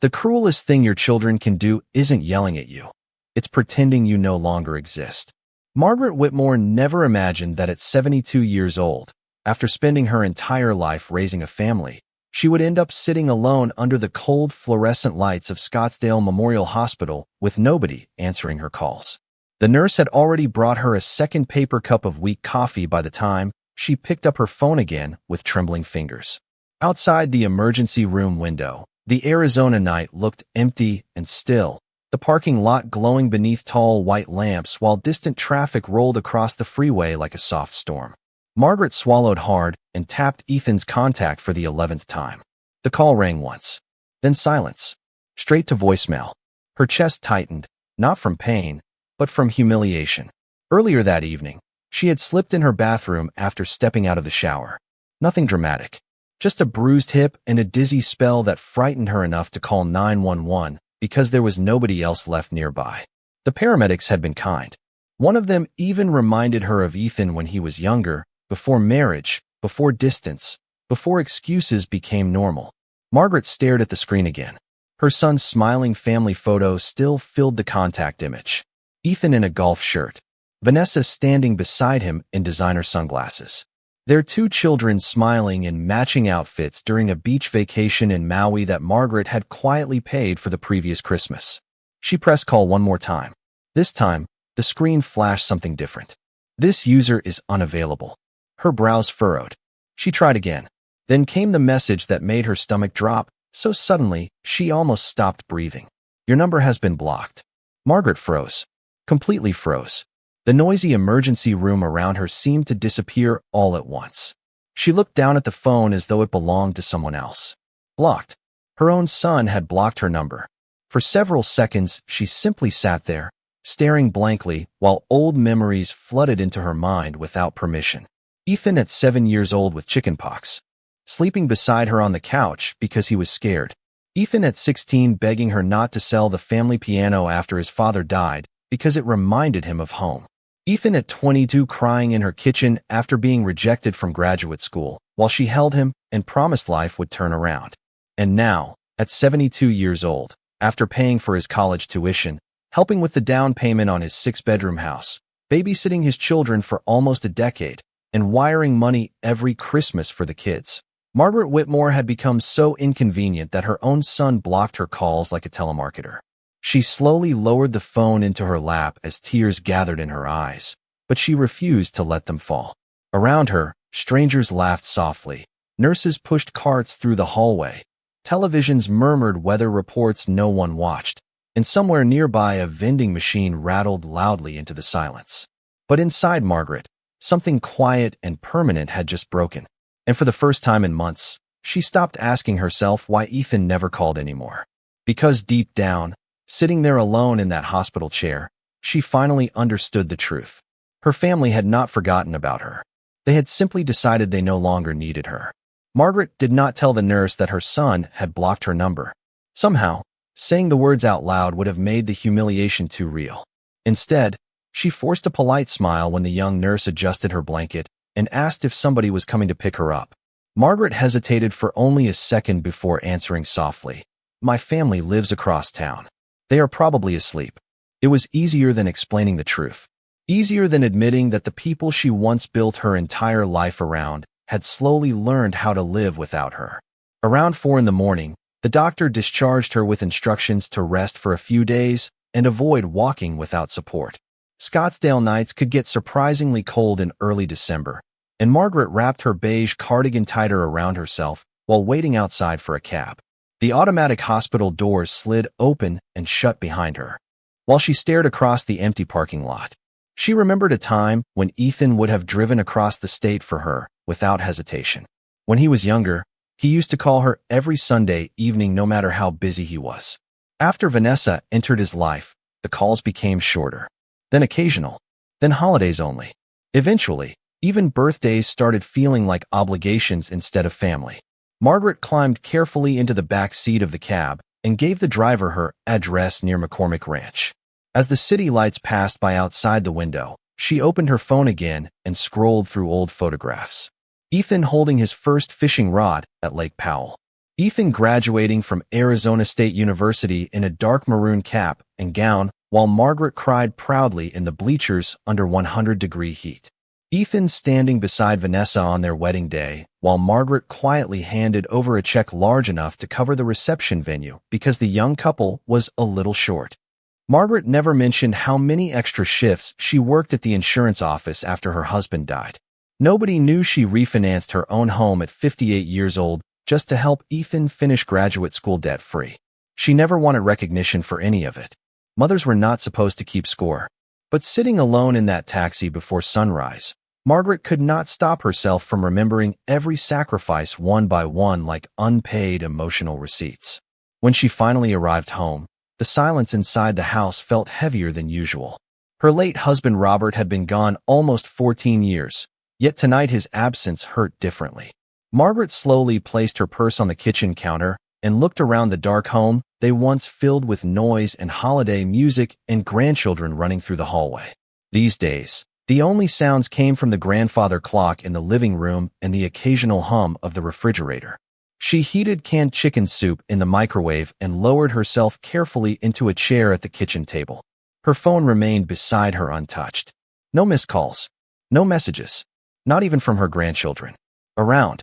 The cruelest thing your children can do isn't yelling at you. It's pretending you no longer exist. Margaret Whitmore never imagined that at 72 years old, after spending her entire life raising a family, she would end up sitting alone under the cold fluorescent lights of Scottsdale Memorial Hospital with nobody answering her calls. The nurse had already brought her a second paper cup of weak coffee by the time she picked up her phone again with trembling fingers. Outside the emergency room window, the Arizona night looked empty and still, the parking lot glowing beneath tall white lamps while distant traffic rolled across the freeway like a soft storm. Margaret swallowed hard and tapped Ethan's contact for the 11th time. The call rang once, then silence, straight to voicemail. Her chest tightened, not from pain, but from humiliation. Earlier that evening, she had slipped in her bathroom after stepping out of the shower. Nothing dramatic, just a bruised hip and a dizzy spell that frightened her enough to call 911 because there was nobody else left nearby. The paramedics had been kind. One of them even reminded her of Ethan when he was younger, before marriage, before distance, before excuses became normal. Margaret stared at the screen again. Her son's smiling family photo still filled the contact image. Ethan in a golf shirt. Vanessa standing beside him in designer sunglasses. Their two children smiling in matching outfits during a beach vacation in Maui that Margaret had quietly paid for the previous Christmas. She pressed call one more time. This time, the screen flashed something different. This user is unavailable. Her brows furrowed. She tried again. Then came the message that made her stomach drop, so suddenly, she almost stopped breathing. Your number has been blocked. Margaret froze. Completely froze. The noisy emergency room around her seemed to disappear all at once. She looked down at the phone as though it belonged to someone else. Blocked. Her own son had blocked her number. For several seconds, she simply sat there, staring blankly while old memories flooded into her mind without permission. Ethan at 7 years old with chickenpox. Sleeping beside her on the couch because he was scared. Ethan at 16 begging her not to sell the family piano after his father died because it reminded him of home. Ethan at 22 crying in her kitchen after being rejected from graduate school while she held him and promised life would turn around. And now, at 72 years old, after paying for his college tuition, helping with the down payment on his 6-bedroom house, babysitting his children for almost a decade, and wiring money every Christmas for the kids. Margaret Whitmore had become so inconvenient that her own son blocked her calls like a telemarketer. She slowly lowered the phone into her lap as tears gathered in her eyes, but she refused to let them fall. Around her, strangers laughed softly. Nurses pushed carts through the hallway. Televisions murmured weather reports no one watched, and somewhere nearby a vending machine rattled loudly into the silence. But inside Margaret, something quiet and permanent had just broken. And for the first time in months, she stopped asking herself why Ethan never called anymore. Because deep down, sitting there alone in that hospital chair, she finally understood the truth. Her family had not forgotten about her. They had simply decided they no longer needed her. Margaret did not tell the nurse that her son had blocked her number. Somehow, saying the words out loud would have made the humiliation too real. Instead, she forced a polite smile when the young nurse adjusted her blanket and asked if somebody was coming to pick her up. Margaret hesitated for only a second before answering softly. My family lives across town. They are probably asleep. It was easier than explaining the truth. Easier than admitting that the people she once built her entire life around had slowly learned how to live without her. Around 4 a.m, the doctor discharged her with instructions to rest for a few days and avoid walking without support. Scottsdale nights could get surprisingly cold in early December, and Margaret wrapped her beige cardigan tighter around herself while waiting outside for a cab. The automatic hospital doors slid open and shut behind her, while she stared across the empty parking lot. She remembered a time when Ethan would have driven across the state for her without hesitation. When he was younger, he used to call her every Sunday evening no matter how busy he was. After Vanessa entered his life, the calls became shorter. Then occasional, then holidays only. Eventually, even birthdays started feeling like obligations instead of family. Margaret climbed carefully into the back seat of the cab and gave the driver her address near McCormick Ranch. As the city lights passed by outside the window, she opened her phone again and scrolled through old photographs. Ethan holding his first fishing rod at Lake Powell. Ethan graduating from Arizona State University in a dark maroon cap and gown, while Margaret cried proudly in the bleachers under 100-degree heat. Ethan standing beside Vanessa on their wedding day, while Margaret quietly handed over a check large enough to cover the reception venue because the young couple was a little short. Margaret never mentioned how many extra shifts she worked at the insurance office after her husband died. Nobody knew she refinanced her own home at 58 years old just to help Ethan finish graduate school debt-free. She never wanted recognition for any of it. Mothers were not supposed to keep score. But sitting alone in that taxi before sunrise, Margaret could not stop herself from remembering every sacrifice one by one like unpaid emotional receipts. When she finally arrived home, the silence inside the house felt heavier than usual. Her late husband Robert had been gone almost 14 years, yet tonight his absence hurt differently. Margaret slowly placed her purse on the kitchen counter and looked around the dark home they once filled with noise and holiday music and grandchildren running through the hallway. These days, the only sounds came from the grandfather clock in the living room and the occasional hum of the refrigerator. She heated canned chicken soup in the microwave and lowered herself carefully into a chair at the kitchen table. Her phone remained beside her untouched. No missed calls. No messages. Not even from her grandchildren. Around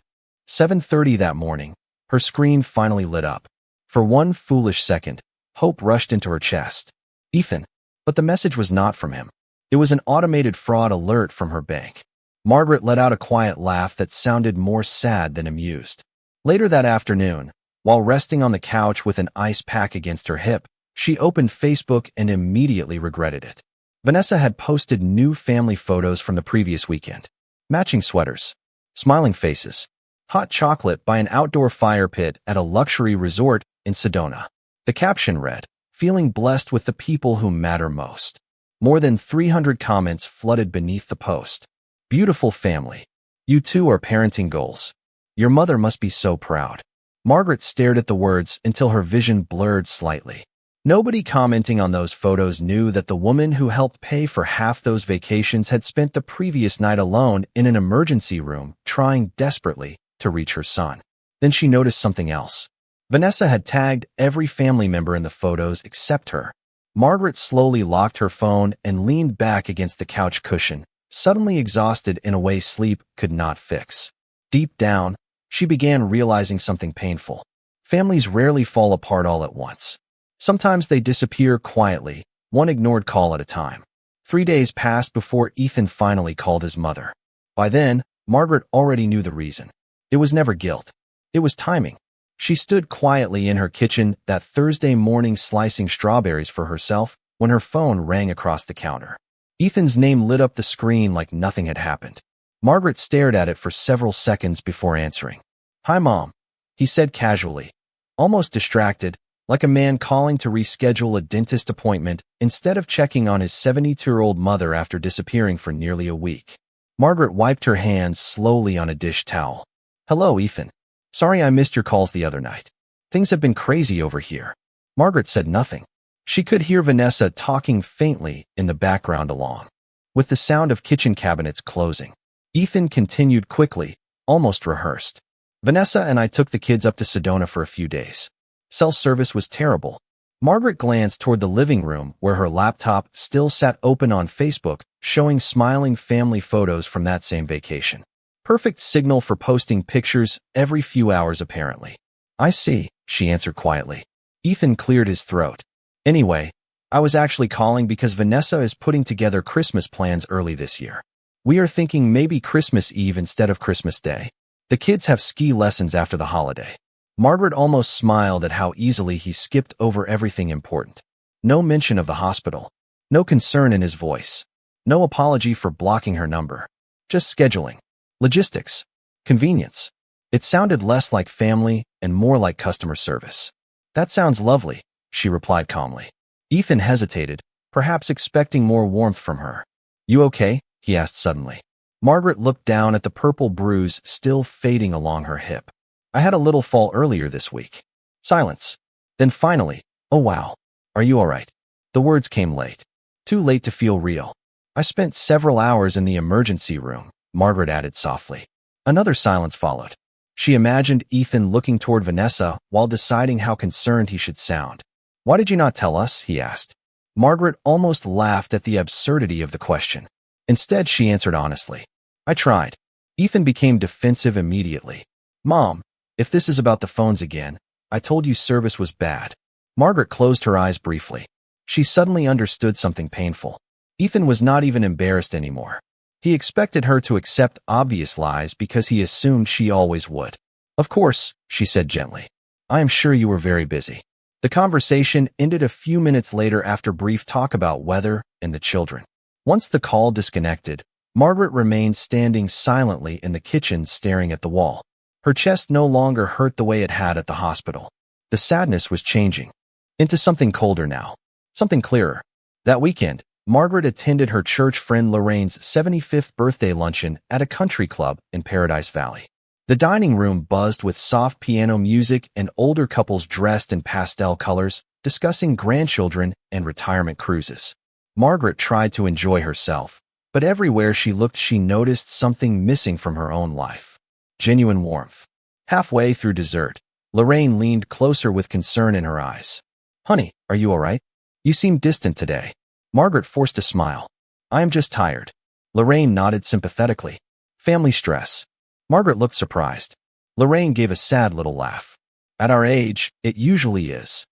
7:30 that morning, her screen finally lit up. For one foolish second, hope rushed into her chest. Ethan. But the message was not from him. It was an automated fraud alert from her bank. Margaret let out a quiet laugh that sounded more sad than amused. Later that afternoon, while resting on the couch with an ice pack against her hip, she opened Facebook and immediately regretted it. Vanessa had posted new family photos from the previous weekend. Matching sweaters, smiling faces, hot chocolate by an outdoor fire pit at a luxury resort in Sedona. The caption read, "Feeling blessed with the people who matter most." More than 300 comments flooded beneath the post. "Beautiful family. You two are parenting goals. Your mother must be so proud." Margaret stared at the words until her vision blurred slightly. Nobody commenting on those photos knew that the woman who helped pay for half those vacations had spent the previous night alone in an emergency room trying desperately to reach her son. Then she noticed something else. Vanessa had tagged every family member in the photos except her. Margaret slowly locked her phone and leaned back against the couch cushion, suddenly exhausted in a way sleep could not fix. Deep down, she began realizing something painful. Families rarely fall apart all at once. Sometimes they disappear quietly, one ignored call at a time. 3 days passed before Ethan finally called his mother. By then, Margaret already knew the reason. It was never guilt. It was timing. She stood quietly in her kitchen that Thursday morning slicing strawberries for herself when her phone rang across the counter. Ethan's name lit up the screen like nothing had happened. Margaret stared at it for several seconds before answering. "Hi, Mom," he said casually, almost distracted, like a man calling to reschedule a dentist appointment instead of checking on his 72-year-old mother after disappearing for nearly a week. Margaret wiped her hands slowly on a dish towel. "Hello, Ethan. Sorry I missed your calls the other night. Things have been crazy over here." Margaret said nothing. She could hear Vanessa talking faintly in the background along with the sound of kitchen cabinets closing. Ethan continued quickly, almost rehearsed. "Vanessa and I took the kids up to Sedona for a few days. Cell service was terrible." Margaret glanced toward the living room where her laptop still sat open on Facebook, showing smiling family photos from that same vacation. Perfect signal for posting pictures every few hours apparently. "I see," she answered quietly. Ethan cleared his throat. "Anyway, I was actually calling because Vanessa is putting together Christmas plans early this year. We are thinking maybe Christmas Eve instead of Christmas Day. The kids have ski lessons after the holiday." Margaret almost smiled at how easily he skipped over everything important. No mention of the hospital. No concern in his voice. No apology for blocking her number. Just scheduling. Logistics. Convenience. It sounded less like family and more like customer service. "That sounds lovely," she replied calmly. Ethan hesitated, perhaps expecting more warmth from her. "You okay?" he asked suddenly. Margaret looked down at the purple bruise still fading along her hip. "I had a little fall earlier this week." Silence. Then finally, "Oh wow. Are you all right?" The words came late. Too late to feel real. "I spent several hours in the emergency room," Margaret added softly. Another silence followed. She imagined Ethan looking toward Vanessa while deciding how concerned he should sound. "Why did you not tell us?" he asked. Margaret almost laughed at the absurdity of the question. Instead, she answered honestly, "I tried." Ethan became defensive immediately. "Mom, if this is about the phones again, I told you service was bad." Margaret closed her eyes briefly. She suddenly understood something painful. Ethan was not even embarrassed anymore. He expected her to accept obvious lies because he assumed she always would. "Of course," she said gently. "I am sure you were very busy." The conversation ended a few minutes later after brief talk about weather and the children. Once the call disconnected, Margaret remained standing silently in the kitchen staring at the wall. Her chest no longer hurt the way it had at the hospital. The sadness was changing into something colder now, something clearer. That weekend, Margaret attended her church friend Lorraine's 75th birthday luncheon at a country club in Paradise Valley. The dining room buzzed with soft piano music and older couples dressed in pastel colors, discussing grandchildren and retirement cruises. Margaret tried to enjoy herself, but everywhere she looked she noticed something missing from her own life. Genuine warmth. Halfway through dessert, Lorraine leaned closer with concern in her eyes. "Honey, are you all right? You seem distant today." Margaret forced a smile. "I am just tired." Lorraine nodded sympathetically. "Family stress." Margaret looked surprised. Lorraine gave a sad little laugh. "At our age, it usually is."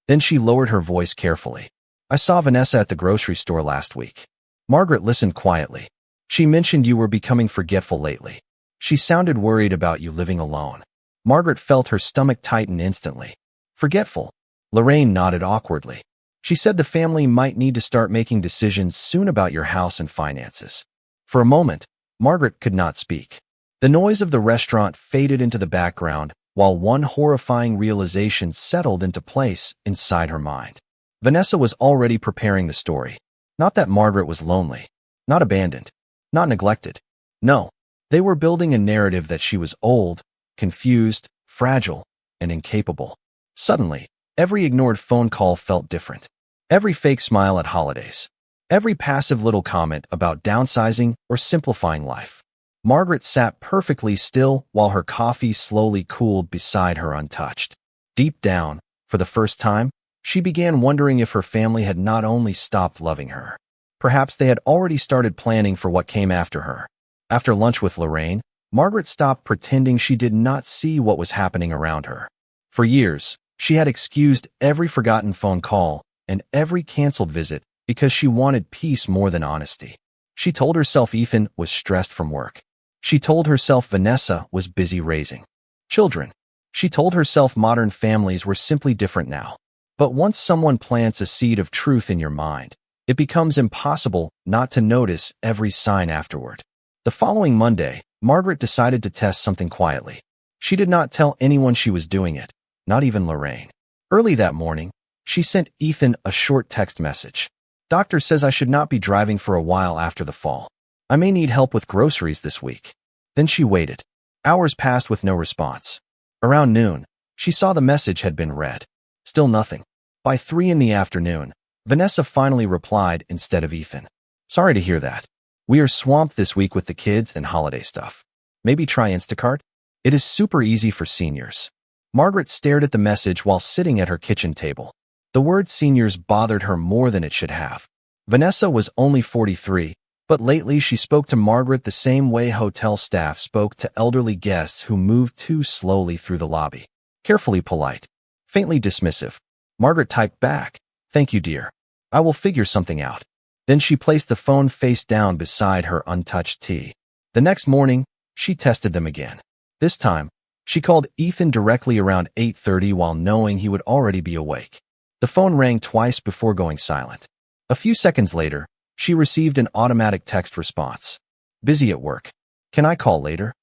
Then she lowered her voice carefully. "I saw Vanessa at the grocery store last week." Margaret listened quietly. "She mentioned you were becoming forgetful lately. She sounded worried about you living alone." Margaret felt her stomach tighten instantly. "Forgetful?" Lorraine nodded awkwardly. "She said the family might need to start making decisions soon about your house and finances." For a moment, Margaret could not speak. The noise of the restaurant faded into the background, while one horrifying realization settled into place inside her mind. Vanessa was already preparing the story. Not that Margaret was lonely, not abandoned, not neglected. No, they were building a narrative that she was old, confused, fragile, and incapable. Suddenly, every ignored phone call felt different. Every fake smile at holidays. Every passive little comment about downsizing or simplifying life. Margaret sat perfectly still while her coffee slowly cooled beside her untouched. Deep down, for the first time, she began wondering if her family had not only stopped loving her. Perhaps they had already started planning for what came after her. After lunch with Lorraine, Margaret stopped pretending she did not see what was happening around her. For years, she had excused every forgotten phone call and every canceled visit because she wanted peace more than honesty. She told herself Ethan was stressed from work. She told herself Vanessa was busy raising children. She told herself modern families were simply different now. But once someone plants a seed of truth in your mind, it becomes impossible not to notice every sign afterward. The following Monday, Margaret decided to test something quietly. She did not tell anyone she was doing it, not even Lorraine. Early that morning, she sent Ethan a short text message. "Doctor says I should not be driving for a while after the fall. I may need help with groceries this week." Then she waited. Hours passed with no response. Around noon, she saw the message had been read. Still nothing. By 3 in the afternoon, Vanessa finally replied instead of Ethan. "Sorry to hear that. We are swamped this week with the kids and holiday stuff. Maybe try Instacart? It is super easy for seniors." Margaret stared at the message while sitting at her kitchen table. The word seniors bothered her more than it should have. Vanessa was only 43, but lately she spoke to Margaret the same way hotel staff spoke to elderly guests who moved too slowly through the lobby. Carefully polite, faintly dismissive. Margaret typed back, "Thank you, dear. I will figure something out." Then she placed the phone face down beside her untouched tea. The next morning, she tested them again. This time, she called Ethan directly around 8:30 while knowing he would already be awake. The phone rang twice before going silent. A few seconds later, she received an automatic text response. "Busy at work. Can I call later?"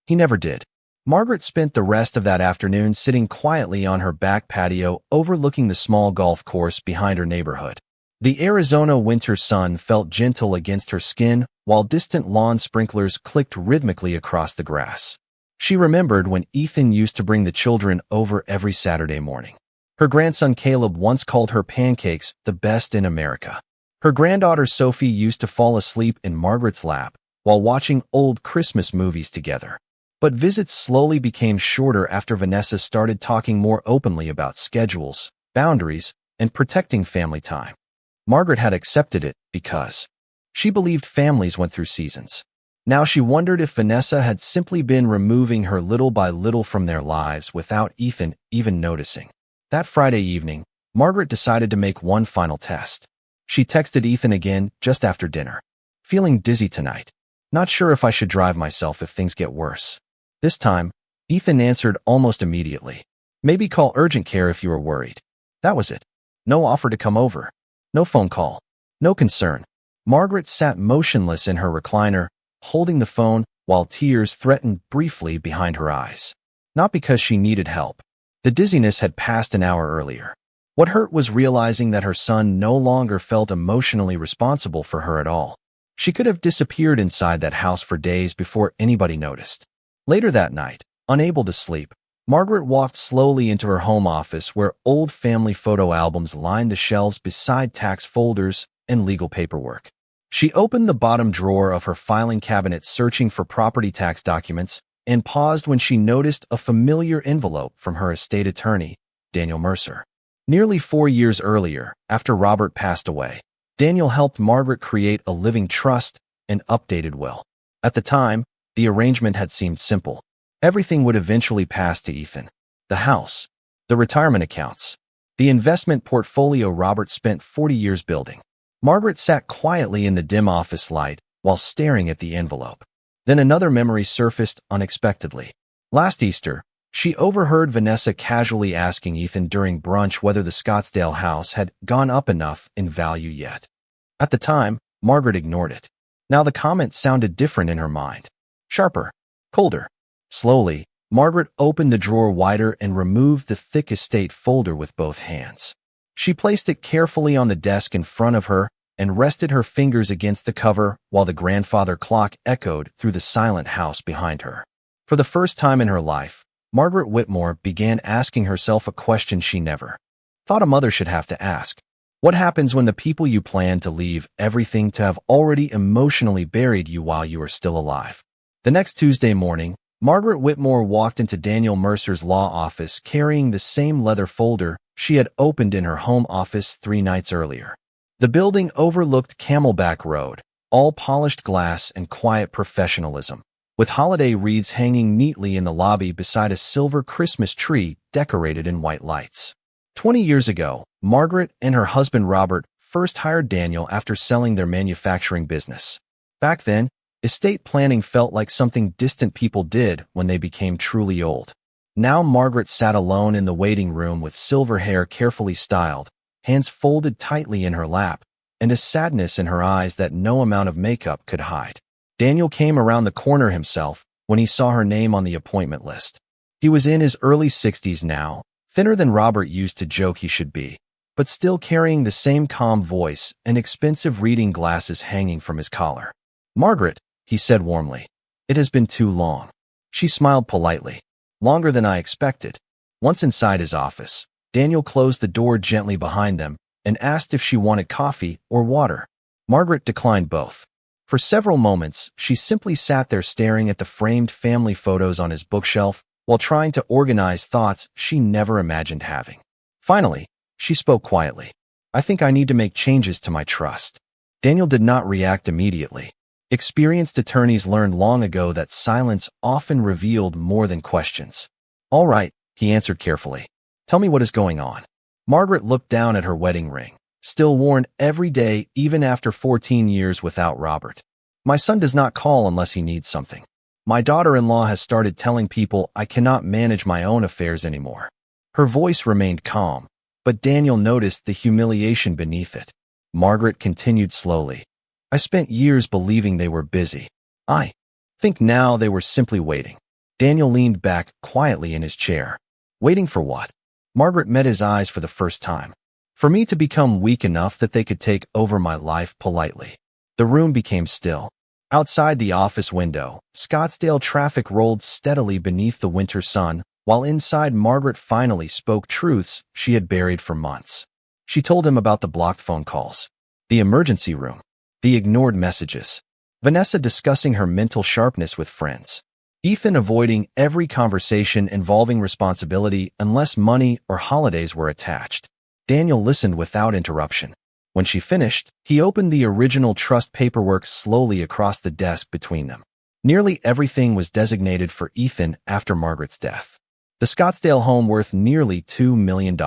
He never did. Margaret spent the rest of that afternoon sitting quietly on her back patio overlooking the small golf course behind her neighborhood. The Arizona winter sun felt gentle against her skin while distant lawn sprinklers clicked rhythmically across the grass. She remembered when Ethan used to bring the children over every Saturday morning. Her grandson Caleb once called her pancakes the best in America. Her granddaughter Sophie used to fall asleep in Margaret's lap while watching old Christmas movies together. But visits slowly became shorter after Vanessa started talking more openly about schedules, boundaries, and protecting family time. Margaret had accepted it because she believed families went through seasons. Now she wondered if Vanessa had simply been removing her little by little from their lives without Ethan even noticing. That Friday evening, Margaret decided to make one final test. She texted Ethan again just after dinner. Feeling dizzy tonight. Not sure if I should drive myself if things get worse. This time, Ethan answered almost immediately. Maybe call urgent care if you are worried. That was it. No offer to come over. No phone call. No concern. Margaret sat motionless in her recliner, holding the phone while tears threatened briefly behind her eyes. Not because she needed help. The dizziness had passed an hour earlier. What hurt was realizing that her son no longer felt emotionally responsible for her at all. She could have disappeared inside that house for days before anybody noticed. Later that night, unable to sleep, Margaret walked slowly into her home office where old family photo albums lined the shelves beside tax folders and legal paperwork. She opened the bottom drawer of her filing cabinet searching for property tax documents and paused when she noticed a familiar envelope from her estate attorney, Daniel Mercer. Nearly 4 years earlier, after Robert passed away, Daniel helped Margaret create a living trust and updated will. At the time, the arrangement had seemed simple. Everything would eventually pass to Ethan. The house, the retirement accounts, the investment portfolio Robert spent 40 years building. Margaret sat quietly in the dim office light while staring at the envelope. Then another memory surfaced unexpectedly. Last Easter, she overheard Vanessa casually asking Ethan during brunch whether the Scottsdale house had gone up enough in value yet. At the time, Margaret ignored it. Now the comment sounded different in her mind. Sharper, colder. Slowly, Margaret opened the drawer wider and removed the thick estate folder with both hands. She placed it carefully on the desk in front of her and rested her fingers against the cover while the grandfather clock echoed through the silent house behind her. For the first time in her life, Margaret Whitmore began asking herself a question she never thought a mother should have to ask. What happens when the people you plan to leave everything to have already emotionally buried you while you are still alive? The next Tuesday morning, Margaret Whitmore walked into Daniel Mercer's law office carrying the same leather folder she had opened in her home office 3 nights earlier. The building overlooked Camelback Road, all polished glass and quiet professionalism, with holiday wreaths hanging neatly in the lobby beside a silver Christmas tree decorated in white lights. 20 years ago, Margaret and her husband Robert first hired Daniel after selling their manufacturing business. Back then, estate planning felt like something distant people did when they became truly old. Now Margaret sat alone in the waiting room with silver hair carefully styled, hands folded tightly in her lap, and a sadness in her eyes that no amount of makeup could hide. Daniel came around the corner himself when he saw her name on the appointment list. He was in his early 60s now, thinner than Robert used to joke he should be, but still carrying the same calm voice and expensive reading glasses hanging from his collar. "Margaret," he said warmly, "it has been too long." She smiled politely. "Longer than I expected." Once inside his office, Daniel closed the door gently behind them and asked if she wanted coffee or water. Margaret declined both. For several moments, she simply sat there staring at the framed family photos on his bookshelf while trying to organize thoughts she never imagined having. Finally, she spoke quietly. "I think I need to make changes to my trust." Daniel did not react immediately. Experienced attorneys learned long ago that silence often revealed more than questions. "All right," he answered carefully. "Tell me what is going on." Margaret looked down at her wedding ring, still worn every day even after 14 years without Robert. "My son does not call unless he needs something. My daughter-in-law has started telling people I cannot manage my own affairs anymore." Her voice remained calm, but Daniel noticed the humiliation beneath it. Margaret continued slowly. "I spent years believing they were busy. I think now they were simply waiting." Daniel leaned back quietly in his chair. "Waiting for what?" Margaret met his eyes for the first time. "For me to become weak enough that they could take over my life politely." The room became still. Outside the office window, Scottsdale traffic rolled steadily beneath the winter sun, while inside Margaret finally spoke truths she had buried for months. She told him about the blocked phone calls, the emergency room, the ignored messages, Vanessa discussing her mental sharpness with friends. Ethan avoiding every conversation involving responsibility unless money or holidays were attached. Daniel listened without interruption. When she finished, he opened the original trust paperwork slowly across the desk between them. Nearly everything was designated for Ethan after Margaret's death. The Scottsdale home worth nearly $2 million.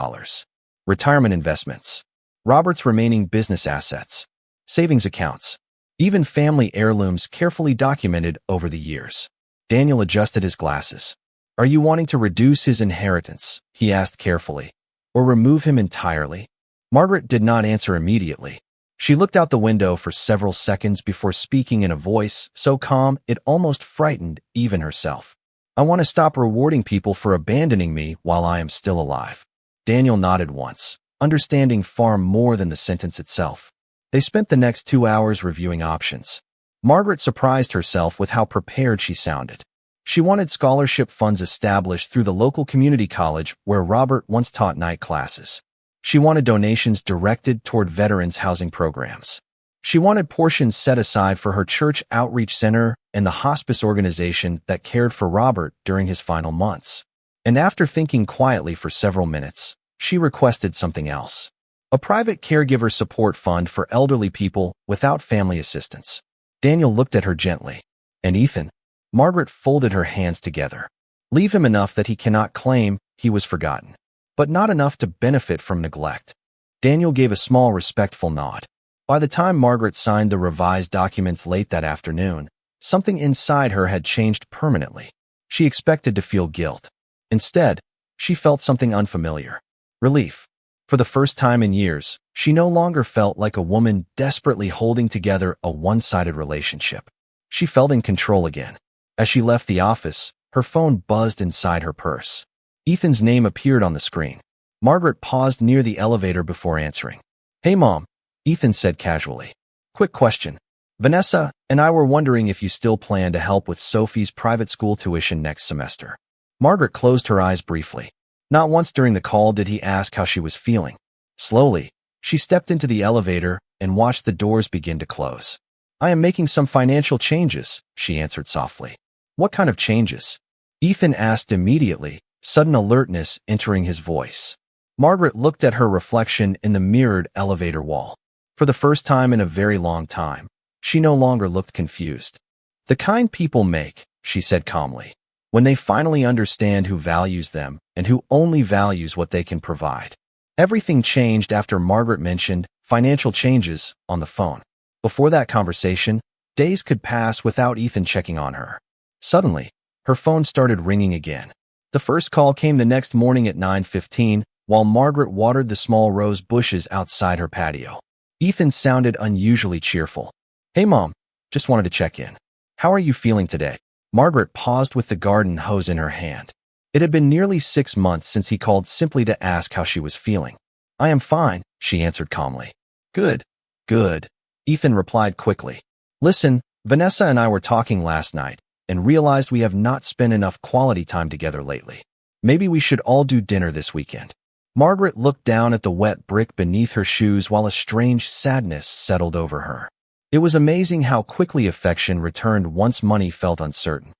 Retirement investments. Robert's remaining business assets. Savings accounts. Even family heirlooms carefully documented over the years. Daniel adjusted his glasses. Are you wanting to reduce his inheritance? He asked carefully. Or remove him entirely? Margaret did not answer immediately. She looked out the window for several seconds before speaking in a voice so calm it almost frightened even herself. I want to stop rewarding people for abandoning me while I am still alive. Daniel nodded once, understanding far more than the sentence itself. They spent the next 2 hours reviewing options. Margaret surprised herself with how prepared she sounded. She wanted scholarship funds established through the local community college where Robert once taught night classes. She wanted donations directed toward veterans' housing programs. She wanted portions set aside for her church outreach center and the hospice organization that cared for Robert during his final months. And after thinking quietly for several minutes, she requested something else. A private caregiver support fund for elderly people without family assistance. Daniel looked at her gently. And Ethan? Margaret folded her hands together. Leave him enough that he cannot claim he was forgotten, but not enough to benefit from neglect. Daniel gave a small respectful nod. By the time Margaret signed the revised documents late that afternoon, something inside her had changed permanently. She expected to feel guilt. Instead, she felt something unfamiliar. Relief. For the first time in years, she no longer felt like a woman desperately holding together a one-sided relationship. She felt in control again. As she left the office, her phone buzzed inside her purse. Ethan's name appeared on the screen. Margaret paused near the elevator before answering. Hey, Mom, Ethan said casually. Quick question. Vanessa and I were wondering if you still plan to help with Sophie's private school tuition next semester. Margaret closed her eyes briefly. Not once during the call did he ask how she was feeling. Slowly, she stepped into the elevator and watched the doors begin to close. I am making some financial changes, she answered softly. What kind of changes? Ethan asked immediately, sudden alertness entering his voice. Margaret looked at her reflection in the mirrored elevator wall. For the first time in a very long time, she no longer looked confused. The kind people make, she said calmly, when they finally understand who values them and who only values what they can provide. Everything changed after Margaret mentioned financial changes on the phone. Before that conversation, days could pass without Ethan checking on her. Suddenly, her phone started ringing again. The first call came the next morning at 9:15, while Margaret watered the small rose bushes outside her patio. Ethan sounded unusually cheerful. Hey, Mom, just wanted to check in. How are you feeling today? Margaret paused with the garden hose in her hand. It had been nearly 6 months since he called simply to ask how she was feeling. I am fine, she answered calmly. Good, good, Ethan replied quickly. Listen, Vanessa and I were talking last night and realized we have not spent enough quality time together lately. Maybe we should all do dinner this weekend. Margaret looked down at the wet brick beneath her shoes while a strange sadness settled over her. It was amazing how quickly affection returned once money felt uncertain.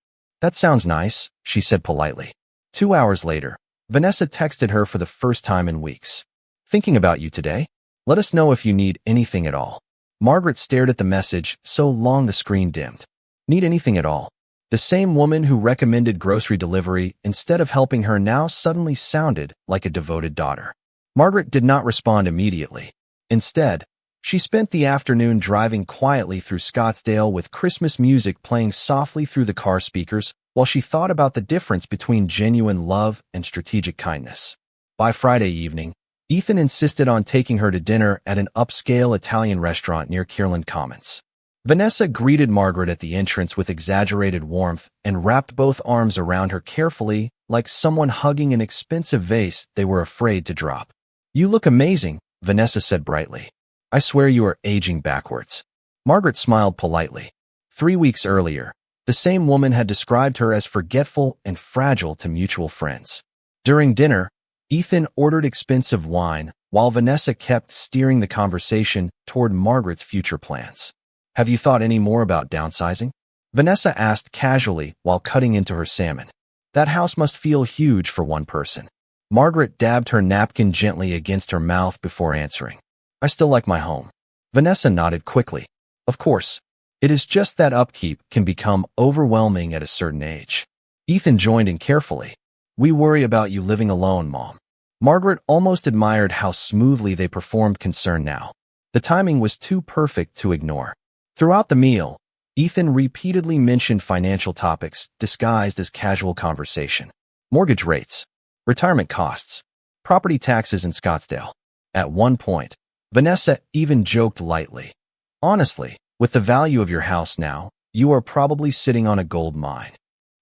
That sounds nice, she said politely. 2 hours later, Vanessa texted her for the first time in weeks. Thinking about you today? Let us know if you need anything at all. Margaret stared at the message so long the screen dimmed. Need anything at all? The same woman who recommended grocery delivery instead of helping her now suddenly sounded like a devoted daughter. Margaret did not respond immediately. Instead, she spent the afternoon driving quietly through Scottsdale with Christmas music playing softly through the car speakers while she thought about the difference between genuine love and strategic kindness. By Friday evening, Ethan insisted on taking her to dinner at an upscale Italian restaurant near Kierland Commons. Vanessa greeted Margaret at the entrance with exaggerated warmth and wrapped both arms around her carefully, like someone hugging an expensive vase they were afraid to drop. You look amazing, Vanessa said brightly. I swear you are aging backwards. Margaret smiled politely. 3 weeks earlier, the same woman had described her as forgetful and fragile to mutual friends. During dinner, Ethan ordered expensive wine, while Vanessa kept steering the conversation toward Margaret's future plans. Have you thought any more about downsizing? Vanessa asked casually while cutting into her salmon. That house must feel huge for one person. Margaret dabbed her napkin gently against her mouth before answering. I still like my home. Vanessa nodded quickly. Of course. It is just that upkeep can become overwhelming at a certain age. Ethan joined in carefully. We worry about you living alone, Mom. Margaret almost admired how smoothly they performed concern now. The timing was too perfect to ignore. Throughout the meal, Ethan repeatedly mentioned financial topics disguised as casual conversation. Mortgage rates, retirement costs, property taxes in Scottsdale. At one point, Vanessa even joked lightly. Honestly, with the value of your house now, you are probably sitting on a gold mine.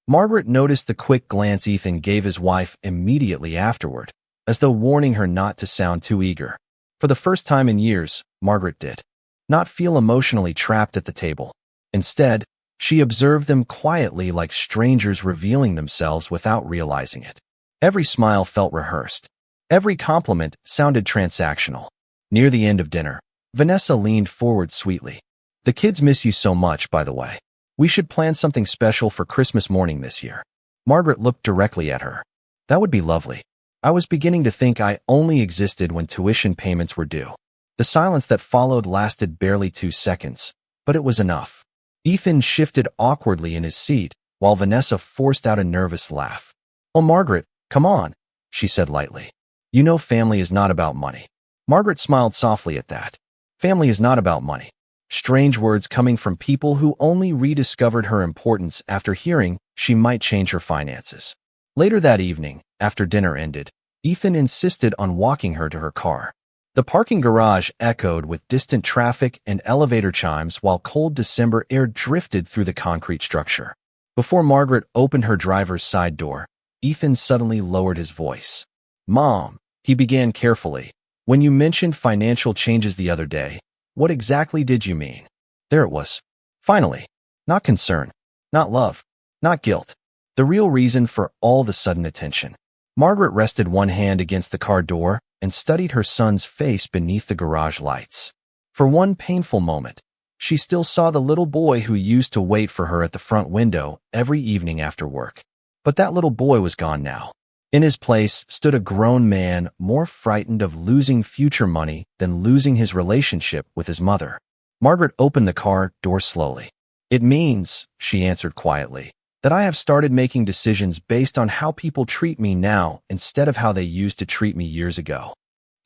Margaret noticed the quick glance Ethan gave his wife immediately afterward, as though warning her not to sound too eager. For the first time in years, Margaret did not feel emotionally trapped at the table. Instead, she observed them quietly like strangers revealing themselves without realizing it. Every smile felt rehearsed. Every compliment sounded transactional. Near the end of dinner, Vanessa leaned forward sweetly. The kids miss you so much, by the way. We should plan something special for Christmas morning this year. Margaret looked directly at her. That would be lovely. I was beginning to think I only existed when tuition payments were due. The silence that followed lasted barely 2 seconds, but it was enough. Ethan shifted awkwardly in his seat, while Vanessa forced out a nervous laugh. Oh, Margaret, come on, she said lightly. You know family is not about money. Margaret smiled softly at that. Family is not about money. Strange words coming from people who only rediscovered her importance after hearing she might change her finances. Later that evening, after dinner ended, Ethan insisted on walking her to her car. The parking garage echoed with distant traffic and elevator chimes while cold December air drifted through the concrete structure. Before Margaret opened her driver's side door, Ethan suddenly lowered his voice. Mom, he began carefully, when you mentioned financial changes the other day, what exactly did you mean? There it was. Finally. Not concern. Not love. Not guilt. The real reason for all the sudden attention. Margaret rested one hand against the car door and studied her son's face beneath the garage lights. For one painful moment, she still saw the little boy who used to wait for her at the front window every evening after work. But that little boy was gone now. In his place stood a grown man more frightened of losing future money than losing his relationship with his mother. Margaret opened the car door slowly. It means, she answered quietly, that I have started making decisions based on how people treat me now instead of how they used to treat me years ago.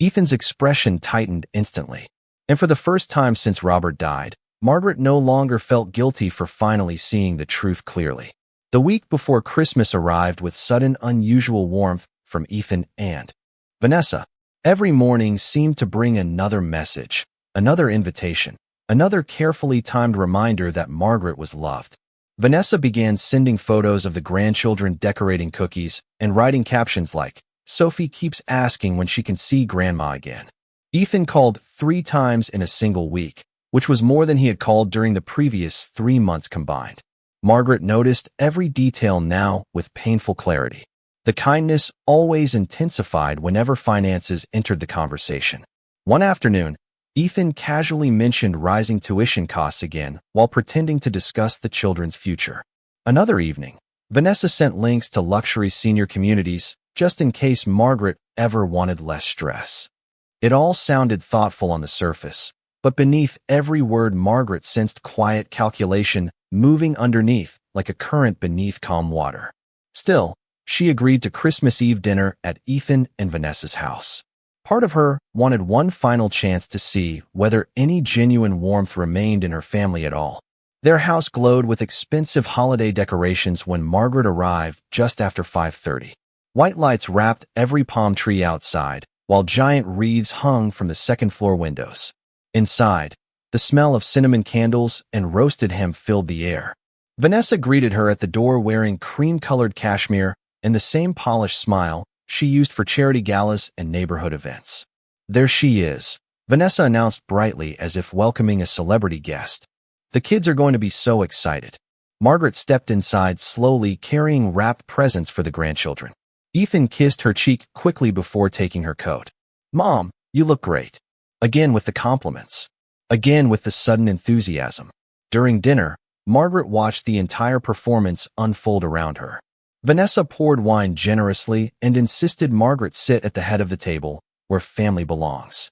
Ethan's expression tightened instantly. And for the first time since Robert died, Margaret no longer felt guilty for finally seeing the truth clearly. The week before Christmas arrived with sudden unusual warmth from Ethan and Vanessa. Every morning seemed to bring another message, another invitation, another carefully timed reminder that Margaret was loved. Vanessa began sending photos of the grandchildren decorating cookies and writing captions like, Sophie keeps asking when she can see Grandma again. Ethan called 3 times in a single week, which was more than he had called during the previous 3 months combined. Margaret noticed every detail now with painful clarity. The kindness always intensified whenever finances entered the conversation. One afternoon, Ethan casually mentioned rising tuition costs again while pretending to discuss the children's future. Another evening, Vanessa sent links to luxury senior communities just in case Margaret ever wanted less stress. It all sounded thoughtful on the surface, but beneath every word Margaret sensed quiet calculation moving underneath like a current beneath calm water. Still, she agreed to Christmas Eve dinner at Ethan and Vanessa's house. Part of her wanted one final chance to see whether any genuine warmth remained in her family at all. Their house glowed with expensive holiday decorations when Margaret arrived just after 5:30. White lights wrapped every palm tree outside, while giant wreaths hung from the second-floor windows. Inside, the smell of cinnamon candles and roasted hemp filled the air. Vanessa greeted her at the door wearing cream-colored cashmere and the same polished smile she used for charity galas and neighborhood events. There she is, Vanessa announced brightly as if welcoming a celebrity guest. The kids are going to be so excited. Margaret stepped inside slowly carrying wrapped presents for the grandchildren. Ethan kissed her cheek quickly before taking her coat. Mom, you look great. Again with the compliments. Again with the sudden enthusiasm. During dinner, Margaret watched the entire performance unfold around her. Vanessa poured wine generously and insisted Margaret sit at the head of the table, where family belongs.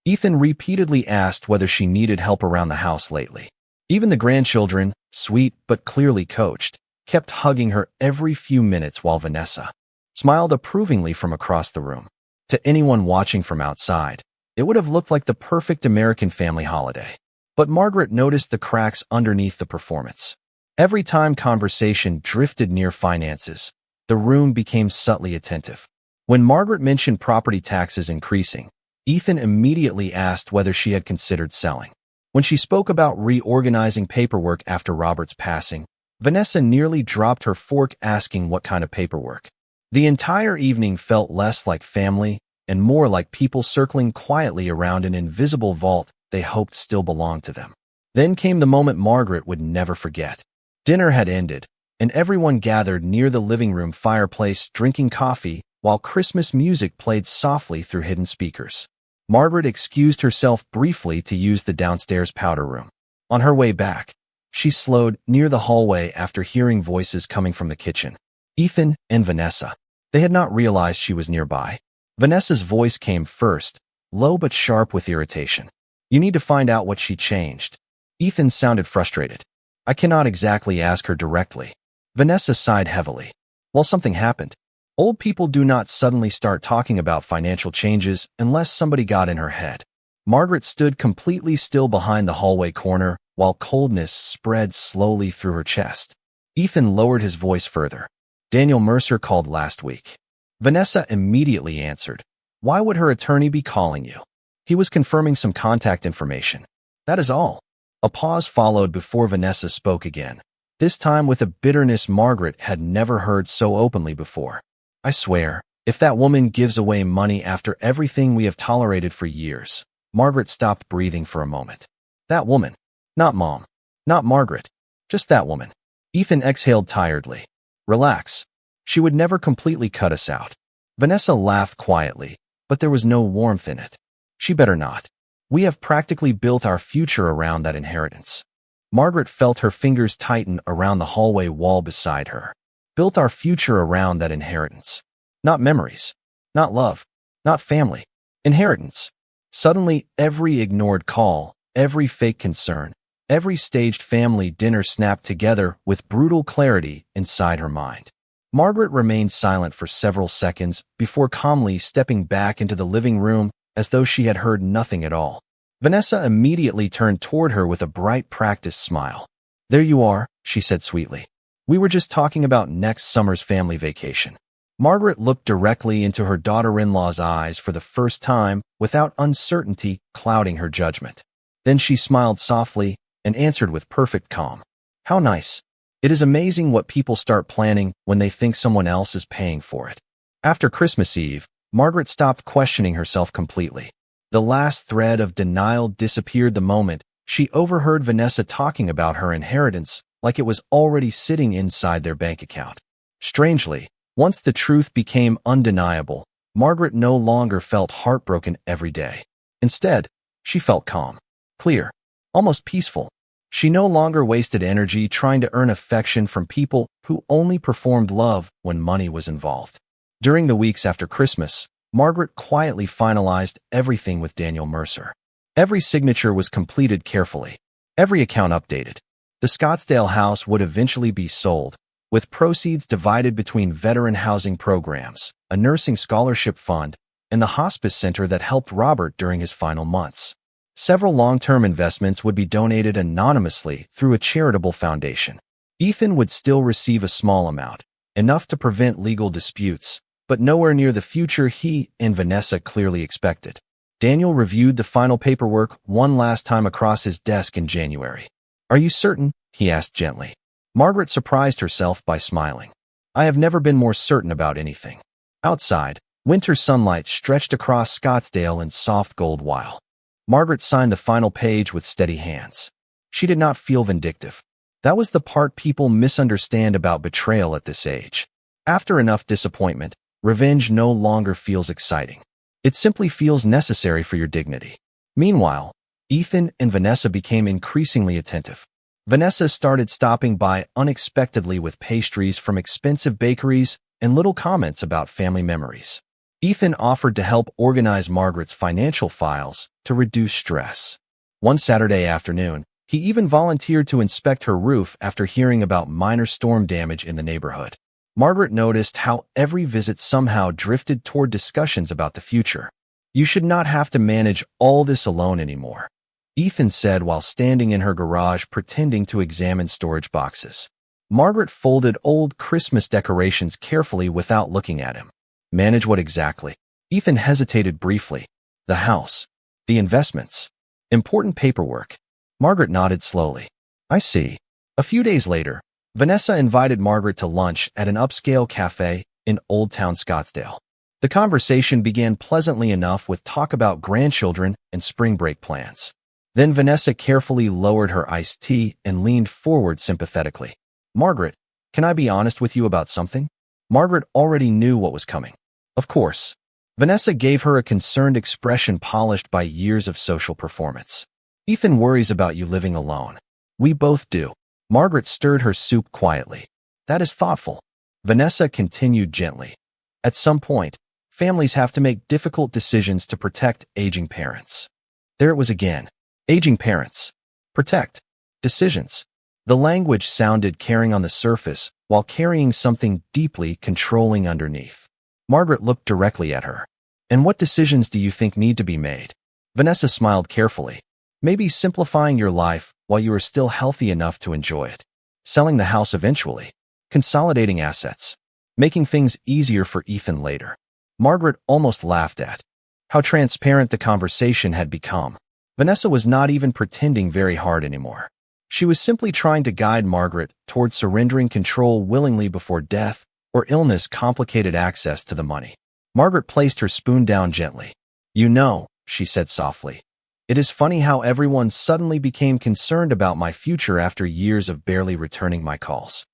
Ethan repeatedly asked whether she needed help around the house lately. Even the grandchildren, sweet but clearly coached, kept hugging her every few minutes while Vanessa smiled approvingly from across the room. To anyone watching from outside, it would have looked like the perfect American family holiday. But Margaret noticed the cracks underneath the performance. Every time conversation drifted near finances, the room became subtly attentive. When Margaret mentioned property taxes increasing, Ethan immediately asked whether she had considered selling. When she spoke about reorganizing paperwork after Robert's passing, Vanessa nearly dropped her fork asking what kind of paperwork. The entire evening felt less like family and more like people circling quietly around an invisible vault they hoped still belonged to them. Then came the moment Margaret would never forget. Dinner had ended, and everyone gathered near the living room fireplace drinking coffee while Christmas music played softly through hidden speakers. Margaret excused herself briefly to use the downstairs powder room. On her way back, she slowed near the hallway after hearing voices coming from the kitchen. Ethan and Vanessa. They had not realized she was nearby. Vanessa's voice came first, low but sharp with irritation. You need to find out what she changed. Ethan sounded frustrated. I cannot exactly ask her directly. Vanessa sighed heavily. Well, something happened. Old people do not suddenly start talking about financial changes unless somebody got in her head. Margaret stood completely still behind the hallway corner while coldness spread slowly through her chest. Ethan lowered his voice further. Daniel Mercer called last week. Vanessa immediately answered. Why would her attorney be calling you? He was confirming some contact information. That is all. A pause followed before Vanessa spoke again, this time with a bitterness Margaret had never heard so openly before. I swear, if that woman gives away money after everything we have tolerated for years. Margaret stopped breathing for a moment. That woman. Not Mom. Not Margaret. Just that woman. Ethan exhaled tiredly. Relax. She would never completely cut us out. Vanessa laughed quietly, but there was no warmth in it. She better not. We have practically built our future around that inheritance. Margaret felt her fingers tighten around the hallway wall beside her. Built our future around that inheritance. Not memories. Not love. Not family. Inheritance. Suddenly, every ignored call, every fake concern, every staged family dinner snapped together with brutal clarity inside her mind. Margaret remained silent for several seconds before calmly stepping back into the living room as though she had heard nothing at all. Vanessa immediately turned toward her with a bright, practiced smile. There you are, she said sweetly. We were just talking about next summer's family vacation. Margaret looked directly into her daughter-in-law's eyes for the first time without uncertainty clouding her judgment. Then she smiled softly and answered with perfect calm. How nice. It is amazing what people start planning when they think someone else is paying for it. After Christmas Eve, Margaret stopped questioning herself completely. The last thread of denial disappeared the moment she overheard Vanessa talking about her inheritance like it was already sitting inside their bank account. Strangely, once the truth became undeniable, Margaret no longer felt heartbroken every day. Instead, she felt calm, clear, almost peaceful. She no longer wasted energy trying to earn affection from people who only performed love when money was involved. During the weeks after Christmas, Margaret quietly finalized everything with Daniel Mercer. Every signature was completed carefully, every account updated. The Scottsdale house would eventually be sold, with proceeds divided between veteran housing programs, a nursing scholarship fund, and the hospice center that helped Robert during his final months. Several long-term investments would be donated anonymously through a charitable foundation. Ethan would still receive a small amount, enough to prevent legal disputes, but nowhere near the future he and Vanessa clearly expected. Daniel reviewed the final paperwork one last time across his desk in January. Are you certain? He asked gently. Margaret surprised herself by smiling. I have never been more certain about anything. Outside, winter sunlight stretched across Scottsdale in soft gold while Margaret signed the final page with steady hands. She did not feel vindictive. That was the part people misunderstand about betrayal at this age. After enough disappointment, revenge no longer feels exciting. It simply feels necessary for your dignity. Meanwhile, Ethan and Vanessa became increasingly attentive. Vanessa started stopping by unexpectedly with pastries from expensive bakeries and little comments about family memories. Ethan offered to help organize Margaret's financial files to reduce stress. One Saturday afternoon, he even volunteered to inspect her roof after hearing about minor storm damage in the neighborhood. Margaret noticed how every visit somehow drifted toward discussions about the future. "You should not have to manage all this alone anymore," Ethan said while standing in her garage pretending to examine storage boxes. Margaret folded old Christmas decorations carefully without looking at him. "Manage what exactly?" Ethan hesitated briefly. "The house. The investments. Important paperwork." Margaret nodded slowly. "I see." A few days later, Vanessa invited Margaret to lunch at an upscale cafe in Old Town Scottsdale. The conversation began pleasantly enough with talk about grandchildren and spring break plans. Then Vanessa carefully lowered her iced tea and leaned forward sympathetically. "Margaret, can I be honest with you about something?" Margaret already knew what was coming. "Of course." Vanessa gave her a concerned expression polished by years of social performance. "Ethan worries about you living alone." "We both do." Margaret stirred her soup quietly. "That is thoughtful." Vanessa continued gently. "At some point, families have to make difficult decisions to protect aging parents." There it was again. Aging parents. Protect. Decisions. The language sounded caring on the surface, while carrying something deeply controlling underneath. Margaret looked directly at her. "And what decisions do you think need to be made?" Vanessa smiled carefully. "Maybe simplifying your life while you are still healthy enough to enjoy it. Selling the house eventually. Consolidating assets. Making things easier for Ethan later." Margaret almost laughed at how transparent the conversation had become. Vanessa was not even pretending very hard anymore. She was simply trying to guide Margaret toward surrendering control willingly before death or illness complicated access to the money. Margaret placed her spoon down gently. "You know," she said softly, "it is funny how everyone suddenly became concerned about my future after years of barely returning my calls."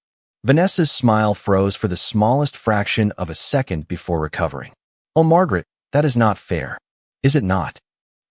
Vanessa's smile froze for the smallest fraction of a second before recovering. "Oh, Margaret, that is not fair." "Is it not?"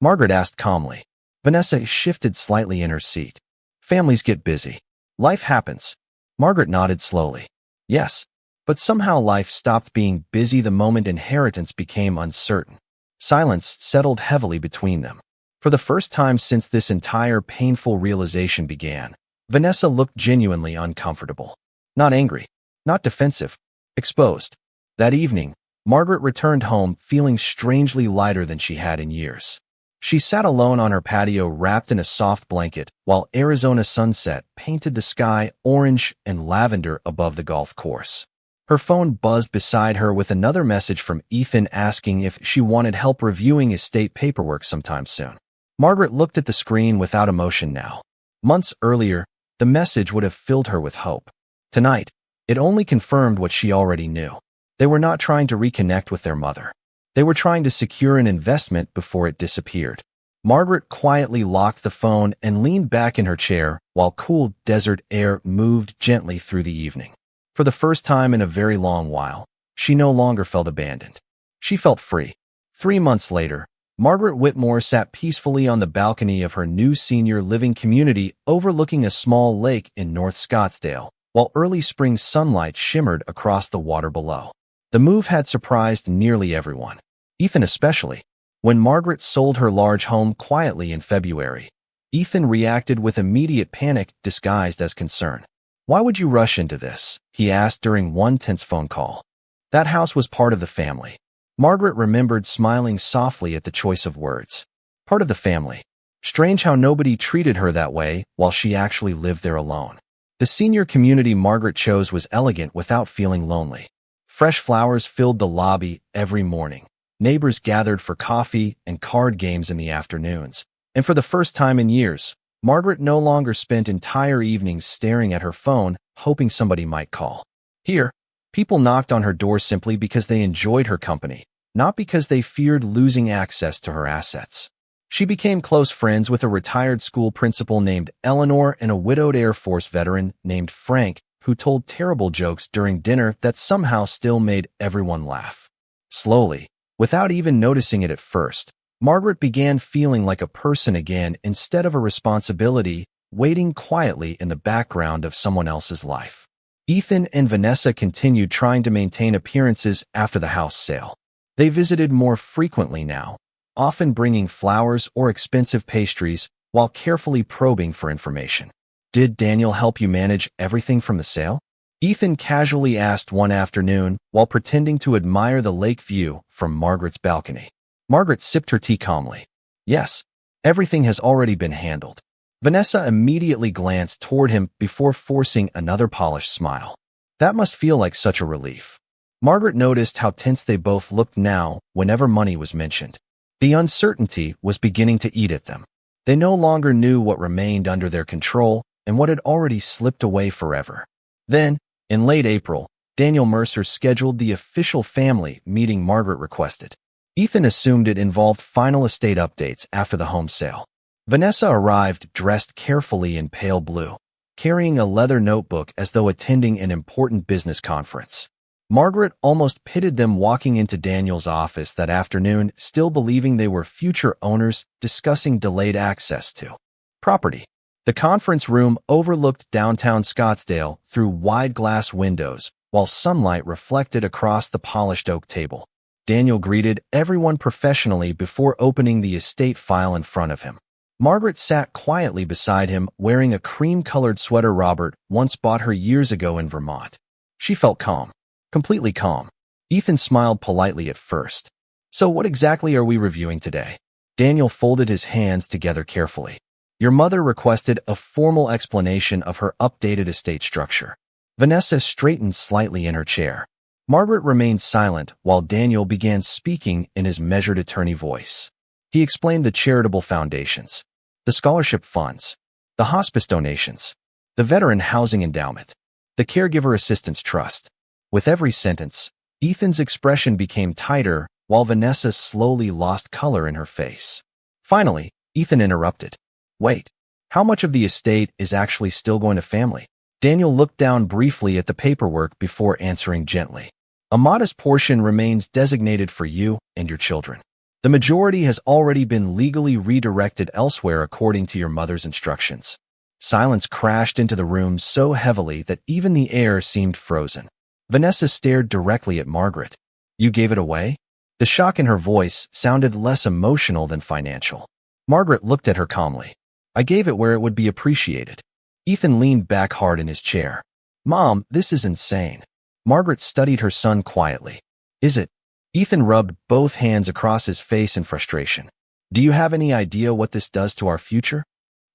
Margaret asked calmly. Vanessa shifted slightly in her seat. "Families get busy. Life happens." Margaret nodded slowly. "Yes, but somehow life stopped being busy the moment inheritance became uncertain." Silence settled heavily between them. For the first time since this entire painful realization began, Vanessa looked genuinely uncomfortable. Not angry, not defensive, exposed. That evening, Margaret returned home feeling strangely lighter than she had in years. She sat alone on her patio wrapped in a soft blanket while Arizona sunset painted the sky orange and lavender above the golf course. Her phone buzzed beside her with another message from Ethan asking if she wanted help reviewing estate paperwork sometime soon. Margaret looked at the screen without emotion now. Months earlier, the message would have filled her with hope. Tonight, it only confirmed what she already knew. They were not trying to reconnect with their mother. They were trying to secure an investment before it disappeared. Margaret quietly locked the phone and leaned back in her chair while cool desert air moved gently through the evening. For the first time in a very long while, she no longer felt abandoned. She felt free. 3 months later, Margaret Whitmore sat peacefully on the balcony of her new senior living community overlooking a small lake in North Scottsdale, while early spring sunlight shimmered across the water below. The move had surprised nearly everyone, Ethan especially. When Margaret sold her large home quietly in February, Ethan reacted with immediate panic disguised as concern. "Why would you rush into this?" he asked during one tense phone call. That house was part of the family. Margaret remembered smiling softly at the choice of words. Part of the family. Strange how nobody treated her that way while she actually lived there alone. The senior community Margaret chose was elegant without feeling lonely. Fresh flowers filled the lobby every morning. Neighbors gathered for coffee and card games in the afternoons. And for the first time in years, Margaret no longer spent entire evenings staring at her phone, hoping somebody might call. Here, people knocked on her door simply because they enjoyed her company, not because they feared losing access to her assets. She became close friends with a retired school principal named Eleanor and a widowed Air Force veteran named Frank, who told terrible jokes during dinner that somehow still made everyone laugh. Slowly, without even noticing it at first, Margaret began feeling like a person again instead of a responsibility, waiting quietly in the background of someone else's life. Ethan and Vanessa continued trying to maintain appearances after the house sale. They visited more frequently now, often bringing flowers or expensive pastries while carefully probing for information. "Did Daniel help you manage everything from the sale?" Ethan casually asked one afternoon while pretending to admire the lake view from Margaret's balcony. Margaret sipped her tea calmly. "Yes, everything has already been handled." Vanessa immediately glanced toward him before forcing another polished smile. That must feel like such a relief. Margaret noticed how tense they both looked now whenever money was mentioned. The uncertainty was beginning to eat at them. They no longer knew what remained under their control and what had already slipped away forever. Then, in late April, Daniel Mercer scheduled the official family meeting Margaret requested. Ethan assumed it involved final estate updates after the home sale. Vanessa arrived dressed carefully in pale blue, carrying a leather notebook as though attending an important business conference. Margaret almost pitied them walking into Daniel's office that afternoon, still believing they were future owners discussing delayed access to property. The conference room overlooked downtown Scottsdale through wide glass windows, while sunlight reflected across the polished oak table. Daniel greeted everyone professionally before opening the estate file in front of him. Margaret sat quietly beside him, wearing a cream-colored sweater Robert once bought her years ago in Vermont. She felt calm, completely calm. Ethan smiled politely at first. "So what exactly are we reviewing today?" Daniel folded his hands together carefully. "Your mother requested a formal explanation of her updated estate structure." Vanessa straightened slightly in her chair. Margaret remained silent while Daniel began speaking in his measured attorney voice. He explained the charitable foundations, the scholarship funds, the hospice donations, the veteran housing endowment, the caregiver assistance trust. With every sentence, Ethan's expression became tighter while Vanessa slowly lost color in her face. Finally, Ethan interrupted. "Wait, how much of the estate is actually still going to family?" Daniel looked down briefly at the paperwork before answering gently. "A modest portion remains designated for you and your children. The majority has already been legally redirected elsewhere according to your mother's instructions." Silence crashed into the room so heavily that even the air seemed frozen. Vanessa stared directly at Margaret. "You gave it away?" The shock in her voice sounded less emotional than financial. Margaret looked at her calmly. "I gave it where it would be appreciated." Ethan leaned back hard in his chair. "Mom, this is insane." Margaret studied her son quietly. "Is it?" Ethan rubbed both hands across his face in frustration. "Do you have any idea what this does to our future?"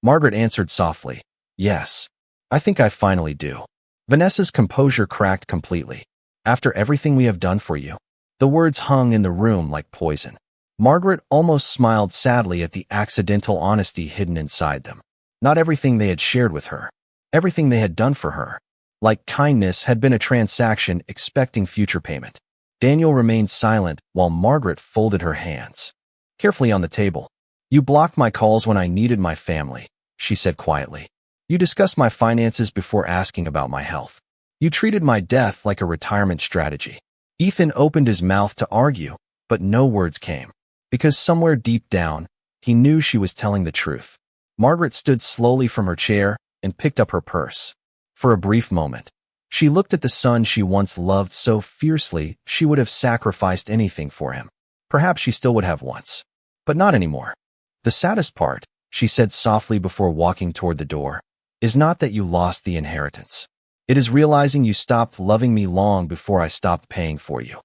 Margaret answered softly. "Yes. I think I finally do." Vanessa's composure cracked completely. "After everything we have done for you." The words hung in the room like poison. Margaret almost smiled sadly at the accidental honesty hidden inside them. Not everything they had shared with her, everything they had done for her, like kindness, had been a transaction expecting future payment. Daniel remained silent while Margaret folded her hands carefully on the table. "You blocked my calls when I needed my family," she said quietly. "You discussed my finances before asking about my health. You treated my death like a retirement strategy." Ethan opened his mouth to argue, but no words came, because somewhere deep down, he knew she was telling the truth. Margaret stood slowly from her chair and picked up her purse. For a brief moment, she looked at the son she once loved so fiercely she would have sacrificed anything for him. Perhaps she still would have once, but not anymore. "The saddest part," she said softly before walking toward the door, "is not that you lost the inheritance. It is realizing you stopped loving me long before I stopped paying for you."